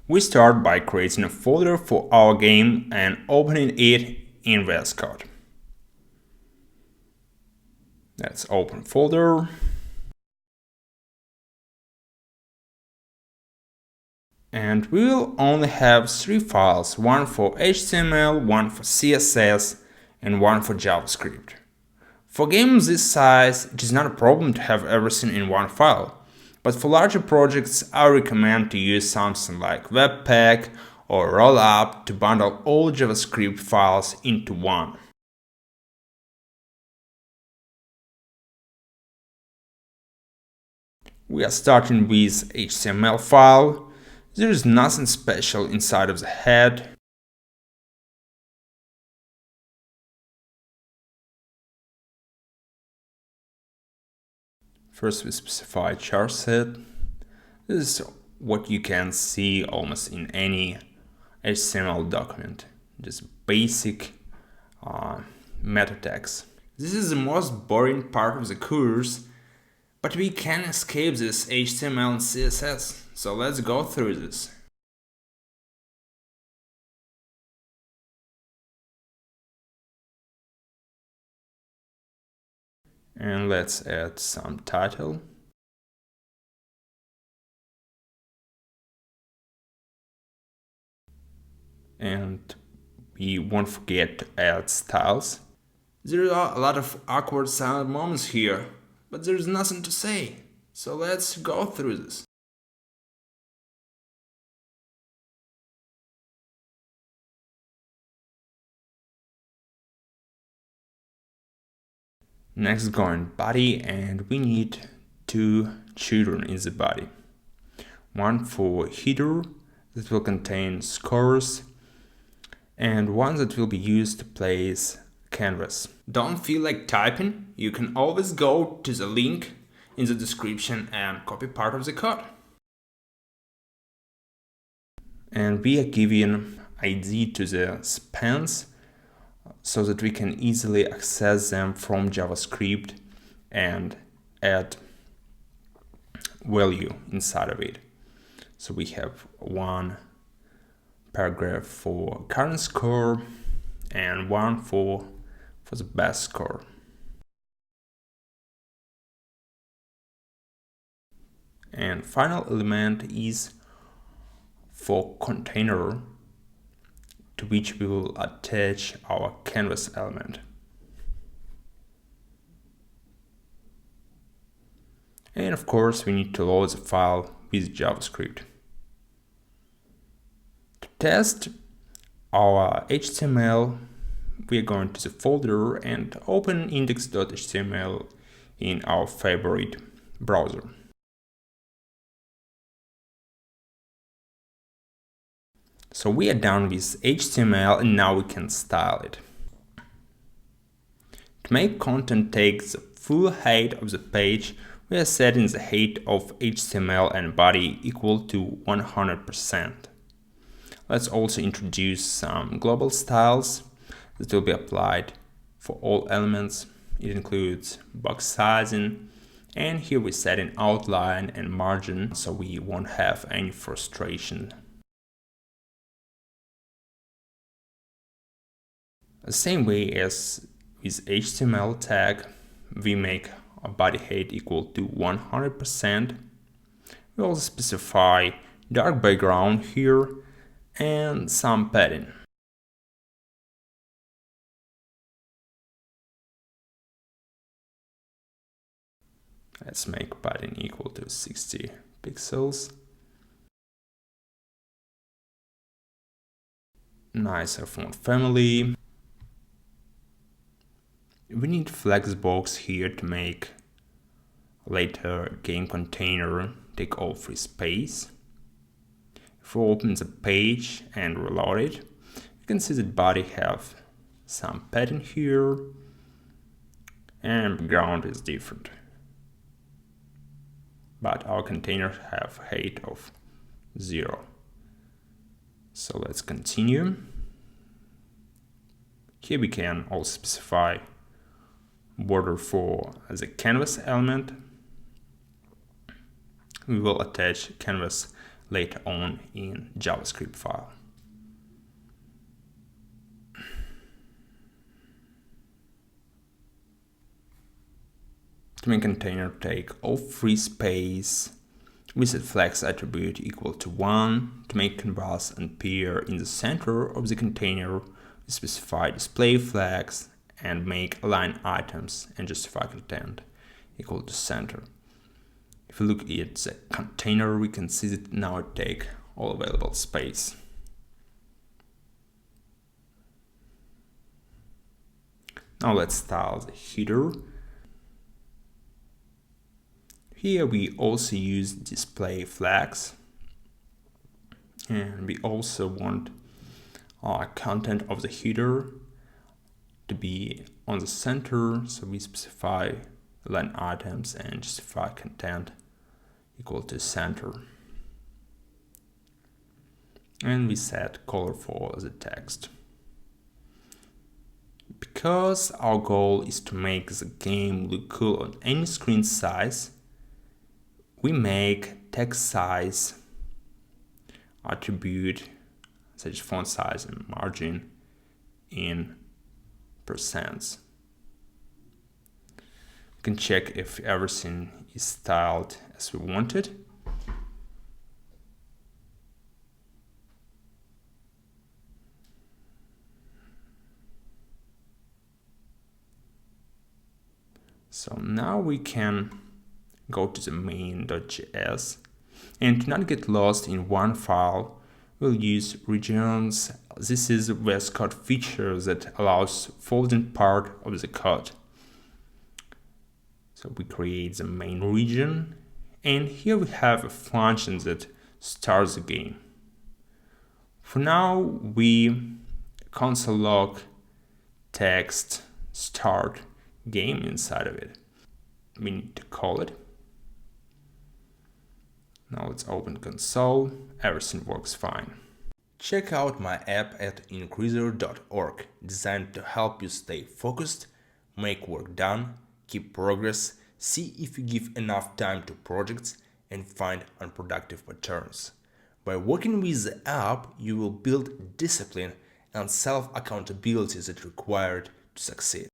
We start by creating a folder for our game and opening it in VS Code. Let's open folder. And we will only have 3 files, one for HTML, one for CSS, and one for JavaScript. For games this size, it is not a problem to have everything in one file. But for larger projects, I recommend to use something like Webpack or Rollup to bundle all JavaScript files into one. We are starting with HTML file. There is nothing special inside of the head. First we specify char set. This is what you can see almost in any HTML document, just basic meta tags. This is the most boring part of the course, but we can escape this HTML and CSS, so let's go through this. And let's add some title. And we won't forget to add styles. There are a lot of awkward silent moments here, but there's nothing to say. So let's go through this. Next going body, and we need 2 children in the body. One for header that will contain scores, and one that will be used to place canvas. Don't feel like typing? You can always go to the link in the description and copy part of the code. And we are giving ID to the spans so that we can easily access them from JavaScript and add value inside of it. So we have one paragraph for current score and one for the best score. And final element is for container, to which we will attach our canvas element. And of course we need to load the file with JavaScript. To test our HTML, we are going to the folder and open index.html in our favorite browser. So we are done with HTML and now we can style it. To make content take the full height of the page, we are setting the height of HTML and body equal to 100%. Let's also introduce some global styles that will be applied for all elements. It includes box sizing, and here we set an outline and margin so we won't have any frustration. The same way as with HTML tag, we make a body height equal to 100%. We also specify dark background here and some padding. Let's make padding equal to 60 pixels. Nicer font family. We need flexbox here to make later game container take all free space. If we open the page and reload it, you can see that body have some padding here and background is different. But our containers have height of 0. So let's continue. Here we can also specify border for the canvas element. We will attach canvas later on in JavaScript file. The main container take all free space. We set flex attribute equal to 1. To make canvas appear in the center of the container, we specify display flags and make align items and justify content equal to center. If we look at the container, we can see that now it takes all available space. Now let's style the header. Here we also use display flags, and we also want our content of the header to be on the center, so we specify line items and justify content equal to center. And we set color for the text. Because our goal is to make the game look cool on any screen size, we make text size attribute such as font size and margin in %. We can check if everything is styled as we wanted. So now we can go to the main.js, and to not get lost in one file, we'll use regions. This is a VS Code feature that allows folding part of the code. So we create the main region, and here we have a function that starts the game. For now, we console log text start game inside of it. We need to call it. Now let's open console. Everything works fine. Check out my app at increaser.org, designed to help you stay focused, make work done, keep progress, see if you give enough time to projects, and find unproductive patterns. By working with the app, you will build discipline and self-accountability that are required to succeed.